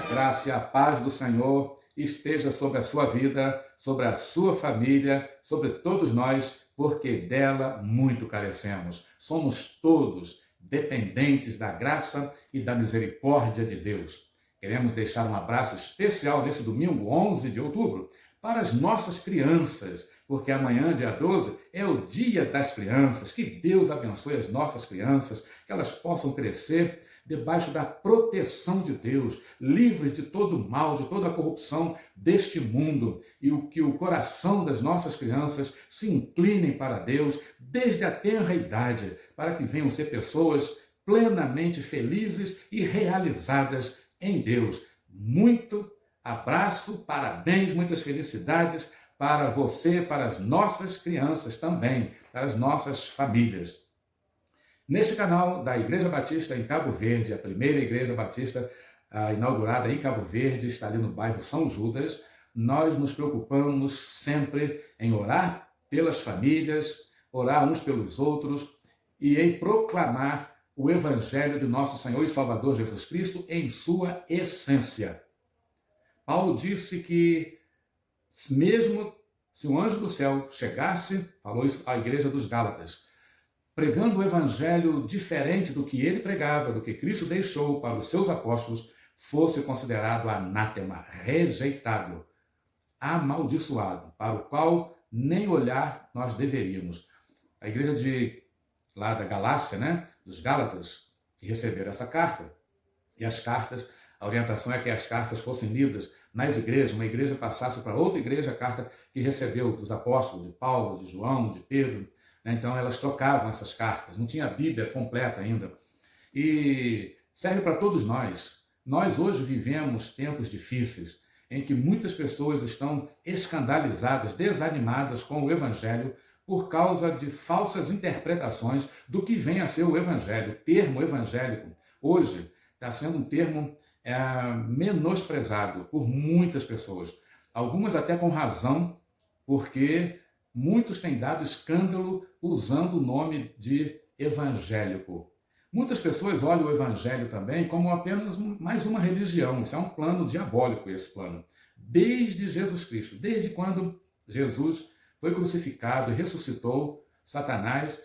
graça e a paz do Senhor esteja sobre a sua vida, sobre a sua família, sobre todos nós, porque dela muito carecemos. Somos todos dependentes da graça e da misericórdia de Deus. Queremos deixar um abraço especial nesse domingo, 11 de outubro, para as nossas crianças, porque amanhã, dia 12, é o Dia das Crianças. Que Deus abençoe as nossas crianças, que elas possam crescer debaixo da proteção de Deus, livres de todo o mal, de toda a corrupção deste mundo, e que o coração das nossas crianças se inclinem para Deus desde a tenra idade, para que venham ser pessoas plenamente felizes e realizadas em Deus. Muito abraço, parabéns, muitas felicidades para você, para as nossas crianças também, para as nossas famílias. Neste canal da Igreja Batista em Cabo Verde, a primeira Igreja Batista inaugurada em Cabo Verde, está ali no bairro São Judas, nós nos preocupamos sempre em orar pelas famílias, orar uns pelos outros e em proclamar o Evangelho de nosso Senhor e Salvador Jesus Cristo em sua essência. Paulo disse que mesmo se um anjo do céu chegasse, falou isso à igreja dos Gálatas, pregando o evangelho diferente do que ele pregava, do que Cristo deixou para os seus apóstolos, fosse considerado anátema, rejeitado, amaldiçoado, para o qual nem olhar nós deveríamos. A igreja lá da Galácia, dos Gálatas, que receberam essa carta, e as cartas, a orientação é que as cartas fossem lidas nas igrejas, uma igreja passasse para outra igreja a carta que recebeu dos apóstolos, de Paulo, de João, de Pedro. Então elas trocavam essas cartas, não tinha a Bíblia completa ainda. E serve para todos nós. Nós hoje vivemos tempos difíceis, em que muitas pessoas estão escandalizadas, desanimadas com o Evangelho, por causa de falsas interpretações do que vem a ser o Evangelho. O termo evangélico, hoje, está sendo um termo menosprezado por muitas pessoas. Algumas até com razão, porque muitos têm dado escândalo usando o nome de evangélico. Muitas pessoas olham o evangelho também como apenas mais uma religião. Isso é um plano diabólico, esse plano. Desde Jesus Cristo, desde quando Jesus foi crucificado e ressuscitou, Satanás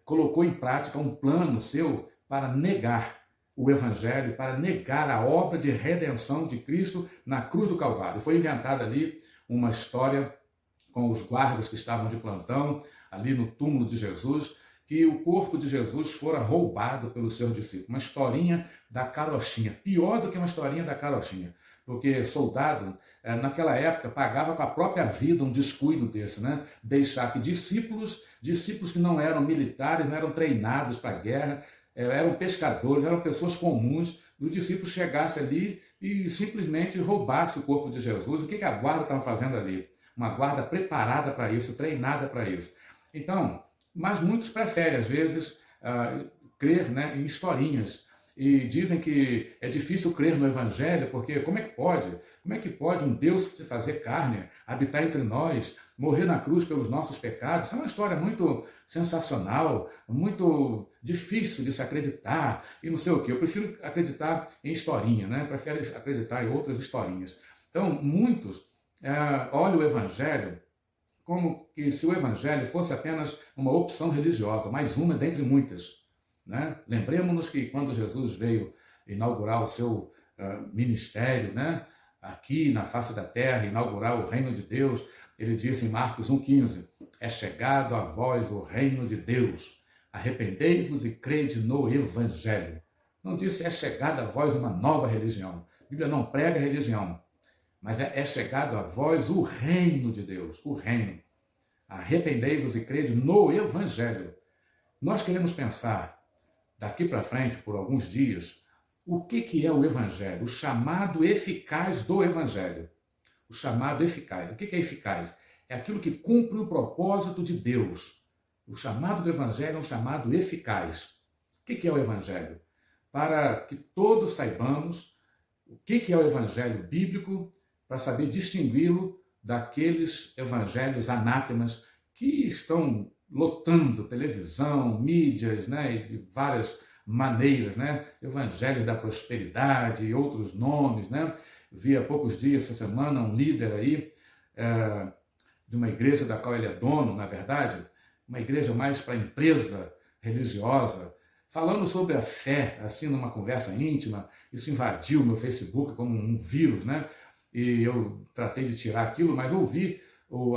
colocou em prática um plano seu para negar o Evangelho, para negar a obra de redenção de Cristo na cruz do Calvário. Foi inventada ali uma história com os guardas que estavam de plantão, ali no túmulo de Jesus, que o corpo de Jesus fora roubado pelos seus discípulos. Uma historinha da carochinha, pior do que uma historinha da carochinha, porque soldado, naquela época, pagava com a própria vida um descuido desse, Deixar que discípulos que não eram militares, não eram treinados para a guerra, eram pescadores, eram pessoas comuns, os discípulos chegassem ali e simplesmente roubassem o corpo de Jesus. O que a guarda estava fazendo ali? Uma guarda preparada para isso, treinada para isso. Então, mas muitos preferem, às vezes, crer em historinhas. E dizem que é difícil crer no Evangelho, porque como é que pode? Como é que pode um Deus se fazer carne, habitar entre nós, morrer na cruz pelos nossos pecados? Isso é uma história muito sensacional, muito difícil de se acreditar, e não sei o quê. Eu prefiro acreditar em historinha, Prefiro acreditar em outras historinhas. Então, muitos olham o Evangelho como que se o Evangelho fosse apenas uma opção religiosa, mais uma dentre muitas. Lembremos-nos que quando Jesus veio inaugurar o seu ministério, aqui na face da terra, inaugurar o reino de Deus, ele disse em Marcos 1,15, é chegado a vós o reino de Deus, arrependei-vos e crede no Evangelho. Não disse é chegado a vós uma nova religião. A Bíblia não prega religião, mas é chegado a vós o reino de Deus, o reino. Arrependei-vos e crede no Evangelho. Nós queremos pensar daqui para frente, por alguns dias, o que é o Evangelho? O chamado eficaz do Evangelho. O chamado eficaz. O que é eficaz? É aquilo que cumpre o propósito de Deus. O chamado do Evangelho é um chamado eficaz. O que é o Evangelho? Para que todos saibamos o que é o Evangelho bíblico, para saber distingui-lo daqueles evangelhos anátemas que estão lotando televisão, mídias, e de várias maneiras, né? Evangelho da prosperidade e outros nomes, né? Vi há poucos dias, essa semana, um líder aí, de uma igreja da qual ele é dono, na verdade, uma igreja mais para empresa religiosa, falando sobre a fé, assim, numa conversa íntima. Isso invadiu o meu Facebook como um vírus, né? E eu tratei de tirar aquilo, mas ouvi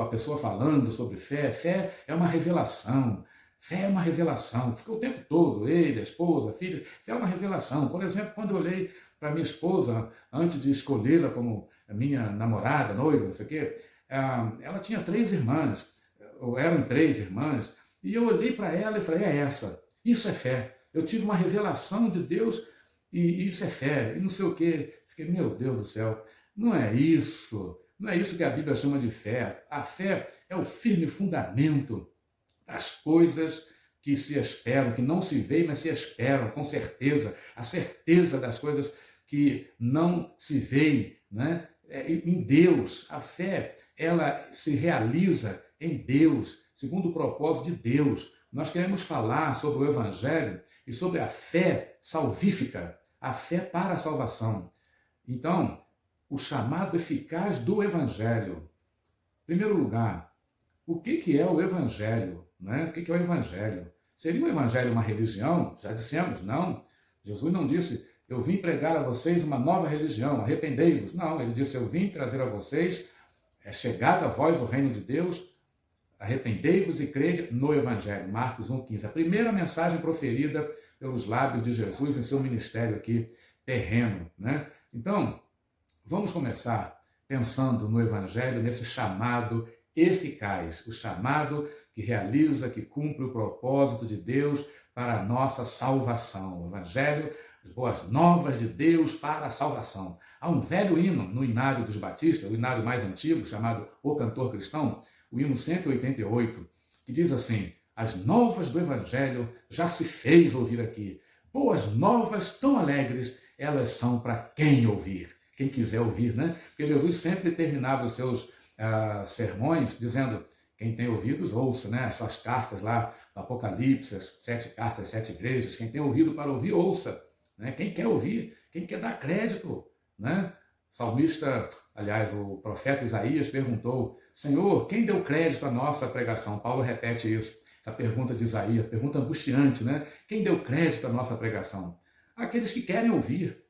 a pessoa falando sobre fé. Fé é uma revelação. Fé é uma revelação. Ficou o tempo todo, ele, a esposa, a filha. Fé é uma revelação. Por exemplo, quando eu olhei para minha esposa, antes de escolhê-la como a minha namorada, noiva, não sei o quê, ela tinha 3 irmãs, ou eram 3 irmãs, e eu olhei para ela e falei, é essa, isso é fé. Eu tive uma revelação de Deus e isso é fé, e não sei o quê. Fiquei, meu Deus do céu, não é isso que a Bíblia chama de fé. A fé é o firme fundamento das coisas que se esperam, que não se veem, mas se esperam, com certeza. A certeza das coisas que não se veem, né? Em Deus. A fé, ela se realiza em Deus, segundo o propósito de Deus. Nós queremos falar sobre o Evangelho e sobre a fé salvífica, a fé para a salvação. Então, o chamado eficaz do Evangelho. Em primeiro lugar, o que é o Evangelho? Né? O que é o Evangelho? Seria o Evangelho uma religião? Já dissemos, não. Jesus não disse, eu vim pregar a vocês uma nova religião, arrependei-vos. Não, ele disse, eu vim trazer a vocês, é chegado a vós o reino de Deus, arrependei-vos e crede no Evangelho. Marcos 1,15. A primeira mensagem proferida pelos lábios de Jesus em seu ministério aqui terreno, né? Então, vamos começar pensando no Evangelho, nesse chamado eficaz, o chamado que realiza, que cumpre o propósito de Deus para a nossa salvação. O Evangelho, as boas novas de Deus para a salvação. Há um velho hino no Inário dos Batistas, o inário mais antigo, chamado O Cantor Cristão, o hino 188, que diz assim, as novas do Evangelho já se fez ouvir aqui. Boas novas tão alegres, elas são para quem ouvir. Quem quiser ouvir, né? Porque Jesus sempre terminava os seus sermões dizendo, quem tem ouvidos, ouça, né? As suas cartas lá, no Apocalipse, as 7 cartas, 7 igrejas, quem tem ouvido para ouvir, ouça. Né? Quem quer ouvir, quem quer dar crédito, né? Salmista, aliás, o profeta Isaías perguntou, Senhor, quem deu crédito à nossa pregação? Paulo repete isso, essa pergunta de Isaías, pergunta angustiante, né? Quem deu crédito à nossa pregação? Aqueles que querem ouvir,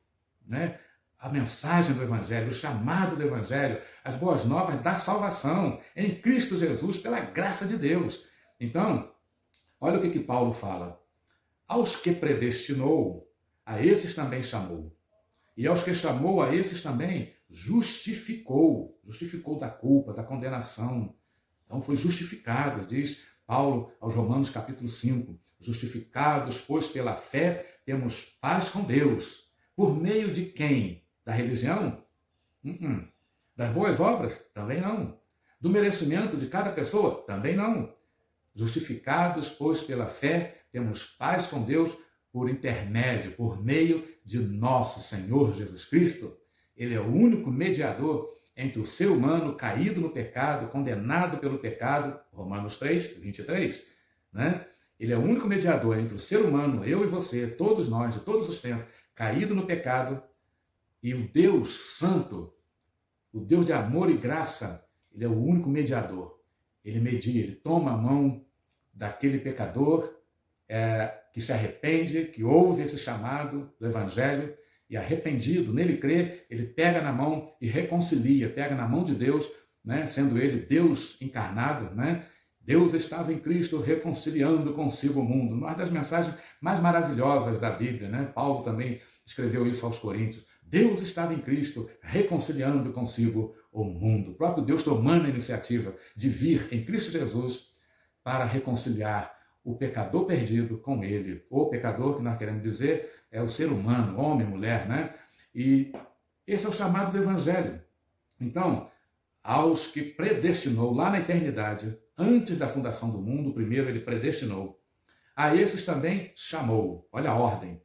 né? A mensagem do Evangelho, o chamado do Evangelho, as boas novas da salvação em Cristo Jesus, pela graça de Deus. Então, olha o que Paulo fala. Aos que predestinou, a esses também chamou. E aos que chamou, a esses também justificou. Justificou da culpa, da condenação. Então foi justificado, diz Paulo aos Romanos capítulo 5. Justificados, pois pela fé, temos paz com Deus. Por meio de quem? Da religião? Das boas obras? Também não. Do merecimento de cada pessoa? Também não. Justificados, pois pela fé, temos paz com Deus por intermédio, por meio de nosso Senhor Jesus Cristo. Ele é o único mediador entre o ser humano caído no pecado, condenado pelo pecado, Romanos 3, 23, né? Ele é o único mediador entre o ser humano, eu e você, todos nós, de todos os tempos, caído no pecado, e o Deus Santo, o Deus de amor e graça, ele é o único mediador. Ele media, ele toma a mão daquele pecador que se arrepende, que ouve esse chamado do Evangelho, e arrependido, nele crê, ele pega na mão e reconcilia, pega na mão de Deus, né? Sendo ele Deus encarnado, né? Deus estava em Cristo reconciliando consigo o mundo. Uma das mensagens mais maravilhosas da Bíblia, né? Paulo também escreveu isso aos Coríntios. Deus estava em Cristo reconciliando consigo o mundo. O próprio Deus tomando a iniciativa de vir em Cristo Jesus para reconciliar o pecador perdido com ele. O pecador, que nós queremos dizer, é o ser humano, homem, mulher, né? E esse é o chamado do Evangelho. Então, aos que predestinou lá na eternidade, antes da fundação do mundo, primeiro ele predestinou. A esses também chamou. Olha a ordem.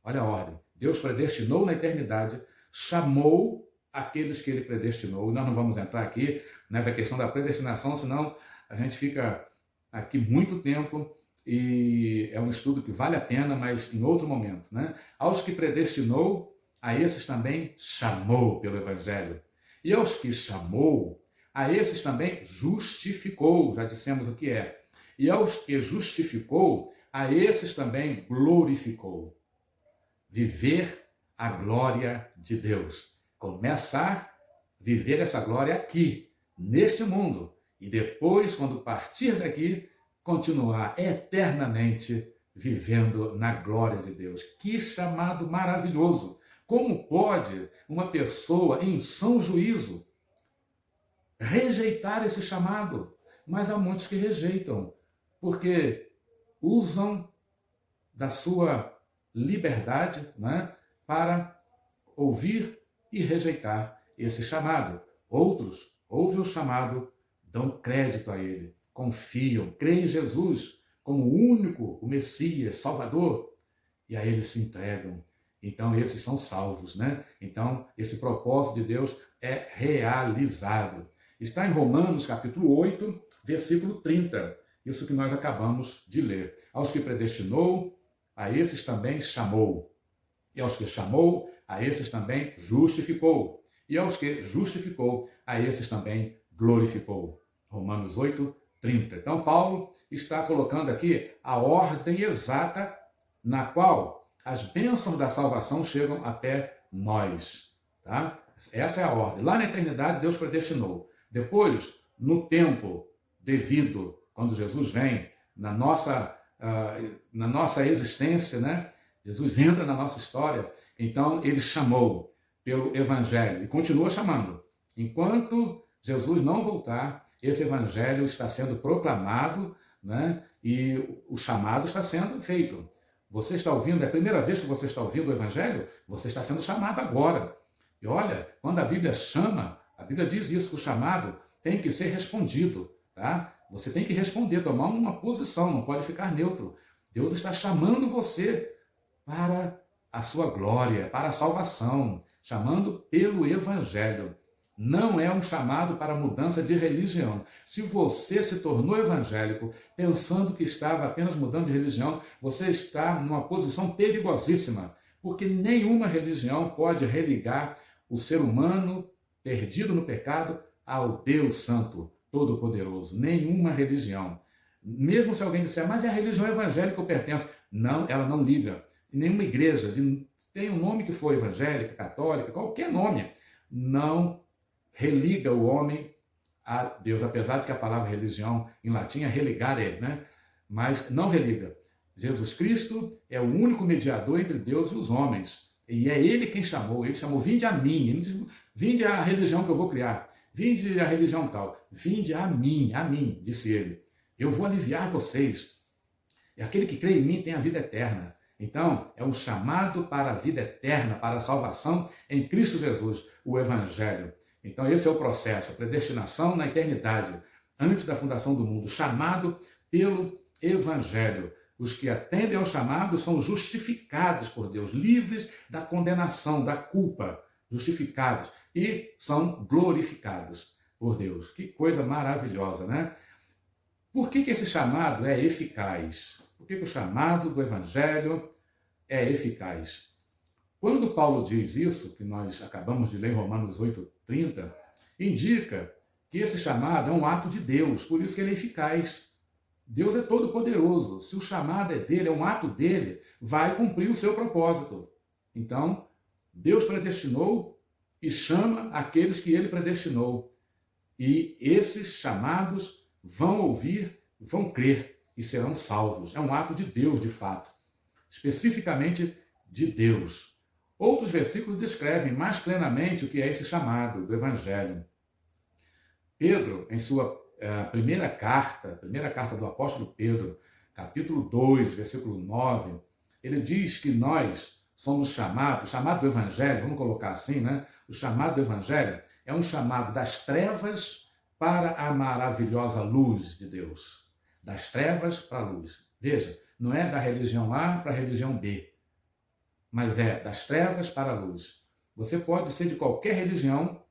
Olha a ordem. Deus predestinou na eternidade, chamou aqueles que ele predestinou. Nós não vamos entrar aqui nessa questão da predestinação, senão a gente fica aqui muito tempo e é um estudo que vale a pena, mas em outro momento, né? Aos que predestinou, a esses também chamou pelo Evangelho. E aos que chamou, a esses também justificou, já dissemos o que é. E aos que justificou, a esses também glorificou. Viver a glória de Deus. Começar a viver essa glória aqui, neste mundo. E depois, quando partir daqui, continuar eternamente vivendo na glória de Deus. Que chamado maravilhoso! Como pode uma pessoa em são juízo rejeitar esse chamado? Mas há muitos que rejeitam, porque usam da sua liberdade, né, para ouvir e rejeitar esse chamado. Outros ouvem o chamado, dão crédito a ele, confiam, creem em Jesus como o único, o Messias, Salvador, e a ele se entregam. Então, esses são salvos, né? Então, esse propósito de Deus é realizado. Está em Romanos, capítulo 8, versículo 30. Isso que nós acabamos de ler. Aos que predestinou, a esses também chamou. E aos que chamou, a esses também justificou. E aos que justificou, a esses também glorificou. Romanos 8, 30. Então, Paulo está colocando aqui a ordem exata na qual as bênçãos da salvação chegam até nós. Tá? Essa é a ordem. Lá na eternidade, Deus predestinou. Depois, no tempo devido, quando Jesus vem, na nossa existência, né? Jesus entra na nossa história, então ele chamou pelo Evangelho e continua chamando. Enquanto Jesus não voltar, esse Evangelho está sendo proclamado, né? E o chamado está sendo feito. Você está ouvindo, é a primeira vez que você está ouvindo o Evangelho? Você está sendo chamado agora. E olha, quando a Bíblia chama, a Bíblia diz isso, que o chamado tem que ser respondido, tá? Você tem que responder, tomar uma posição, não pode ficar neutro. Deus está chamando você para a sua glória, para a salvação, chamando pelo Evangelho. Não é um chamado para mudança de religião. Se você se tornou evangélico pensando que estava apenas mudando de religião, você está numa posição perigosíssima, porque nenhuma religião pode religar o ser humano perdido no pecado ao Deus Santo, Todo-Poderoso. Nenhuma religião. Mesmo se alguém disser, mas é a religião evangélica que eu pertenço. Não, ela não liga. Nenhuma igreja, tem um nome que for evangélica, católica, qualquer nome, não religa o homem a Deus, apesar de que a palavra religião em latim é religare, né? Mas não religa. Jesus Cristo é o único mediador entre Deus e os homens. E é ele quem chamou. Ele chamou, vinde a mim. Ele disse, vinde à religião que eu vou criar. Vinde à religião tal. Vinde a mim, disse ele. Eu vou aliviar vocês. E aquele que crê em mim tem a vida eterna. Então, é um chamado para a vida eterna, para a salvação em Cristo Jesus, o Evangelho. Então, esse é o processo, a predestinação na eternidade, antes da fundação do mundo, chamado pelo Evangelho. Os que atendem ao chamado são justificados por Deus, livres da condenação, da culpa, justificados, e são glorificados por Deus. Que coisa maravilhosa, né? Por que esse chamado é eficaz? Por que o chamado do Evangelho é eficaz? Quando Paulo diz isso, que nós acabamos de ler em Romanos 8:30, indica que esse chamado é um ato de Deus, por isso que ele é eficaz. Deus é todo poderoso. Se o chamado é dele, é um ato dele, vai cumprir o seu propósito. Então, Deus predestinou e chama aqueles que ele predestinou. E esses chamados vão ouvir, vão crer e serão salvos. É um ato de Deus, de fato. Especificamente de Deus. Outros versículos descrevem mais plenamente o que é esse chamado do Evangelho. Pedro, em sua primeira carta do apóstolo Pedro, capítulo 2, versículo 9, ele diz que nós somos chamados, o chamado do Evangelho, vamos colocar assim, né? O chamado do Evangelho é um chamado das trevas para a maravilhosa luz de Deus. Das trevas para a luz. Veja, não é da religião A para a religião B, mas é das trevas para a luz. Você pode ser de qualquer religião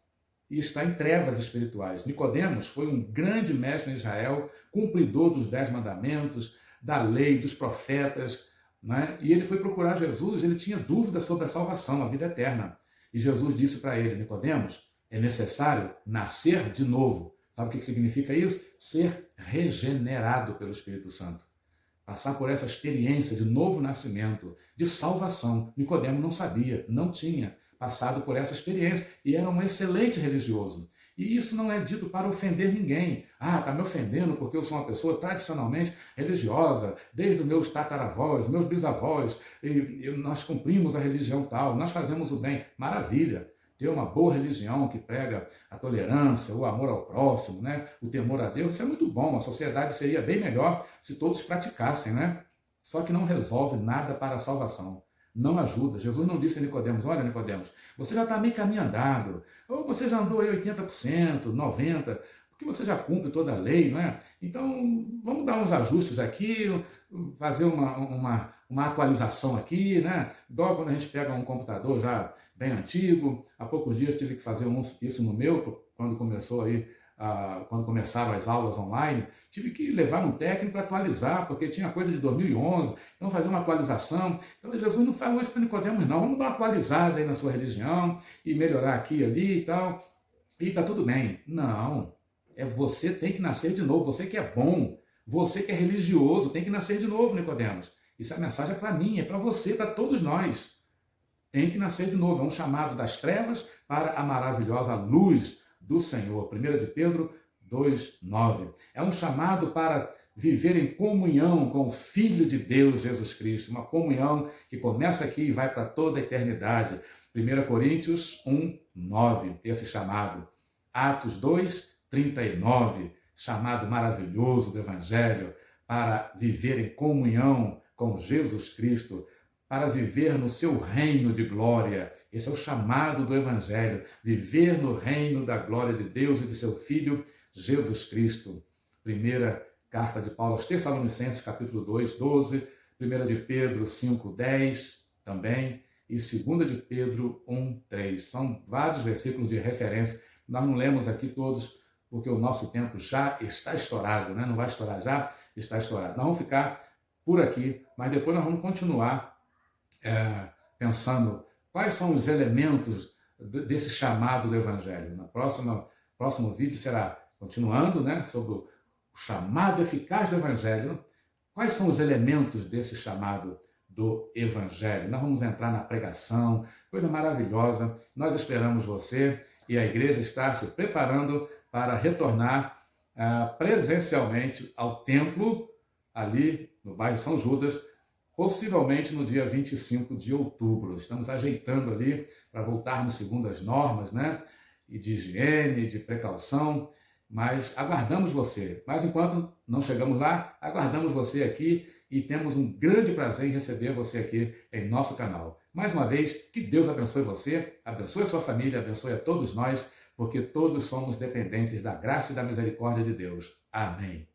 e estar em trevas espirituais. Nicodemos foi um grande mestre em Israel, cumpridor dos 10 mandamentos, da lei, dos profetas, né? E ele foi procurar Jesus, ele tinha dúvida sobre a salvação, a vida eterna. E Jesus disse para ele, Nicodemos, é necessário nascer de novo. Sabe o que significa isso? Ser regenerado pelo Espírito Santo. Passar por essa experiência de novo nascimento, de salvação. Nicodemo não sabia, não tinha passado por essa experiência e era um excelente religioso. E isso não é dito para ofender ninguém. Ah, está me ofendendo porque eu sou uma pessoa tradicionalmente religiosa, desde os meus tataravós, meus bisavós, e nós cumprimos a religião tal, nós fazemos o bem. Maravilha! Ter uma boa religião que prega a tolerância, o amor ao próximo, né? O temor a Deus, isso é muito bom. A sociedade seria bem melhor se todos praticassem, né? Só que não resolve nada para a salvação. Não ajuda. Jesus não disse a Nicodemos, olha, Nicodemos, você já está meio caminho andado, ou você já andou aí 80%, 90%, porque você já cumpre toda a lei, não é? Então, vamos dar uns ajustes aqui, fazer uma atualização aqui, né? Igual quando a gente pega um computador já bem antigo, há poucos dias tive que fazer isso no meu, quando começou aí, quando começaram as aulas online, tive que levar um técnico a atualizar, porque tinha coisa de 2011, então fazer uma atualização. Então Jesus não falou isso para Nicodemos, não, vamos dar uma atualizada aí na sua religião e melhorar aqui e ali e tal, e está tudo bem. Não, você tem que nascer de novo, você que é bom, você que é religioso, tem que nascer de novo, Nicodemos. Isso é a mensagem para mim, é para você, para todos nós. Tem que nascer de novo, é um chamado das trevas para a maravilhosa luz do Senhor. 1 de Pedro 2:9. É um chamado para viver em comunhão com o Filho de Deus, Jesus Cristo. Uma comunhão que começa aqui e vai para toda a eternidade. 1 Coríntios 1:9. Esse chamado. Atos 2:39. Chamado maravilhoso do Evangelho para viver em comunhão com Jesus Cristo, para viver no seu reino de glória. Esse é o chamado do Evangelho, viver no reino da glória de Deus e de seu Filho, Jesus Cristo. Primeira carta de Paulo aos Tessalonicenses, capítulo 2:12, 1 de Pedro 5:10 também, e 2 de Pedro 1:3. São vários versículos de referência. Nós não lemos aqui todos, porque o nosso tempo já está estourado, né? Não vai estourar já, está estourado. Nós vamos ficar por aqui, mas depois nós vamos continuar pensando quais são os elementos desse chamado do Evangelho. No próximo vídeo será continuando, né, sobre o chamado eficaz do Evangelho. Quais são os elementos desse chamado do Evangelho? Nós vamos entrar na pregação, coisa maravilhosa. Nós esperamos você e a igreja está se preparando para retornar presencialmente ao templo, ali no bairro São Judas, possivelmente no dia 25 de outubro. Estamos ajeitando ali para voltarmos segundo as normas, né? E de higiene, de precaução, mas aguardamos você. Mas enquanto não chegamos lá, aguardamos você aqui e temos um grande prazer em receber você aqui em nosso canal. Mais uma vez, que Deus abençoe você, abençoe a sua família, abençoe a todos nós, porque todos somos dependentes da graça e da misericórdia de Deus. Amém.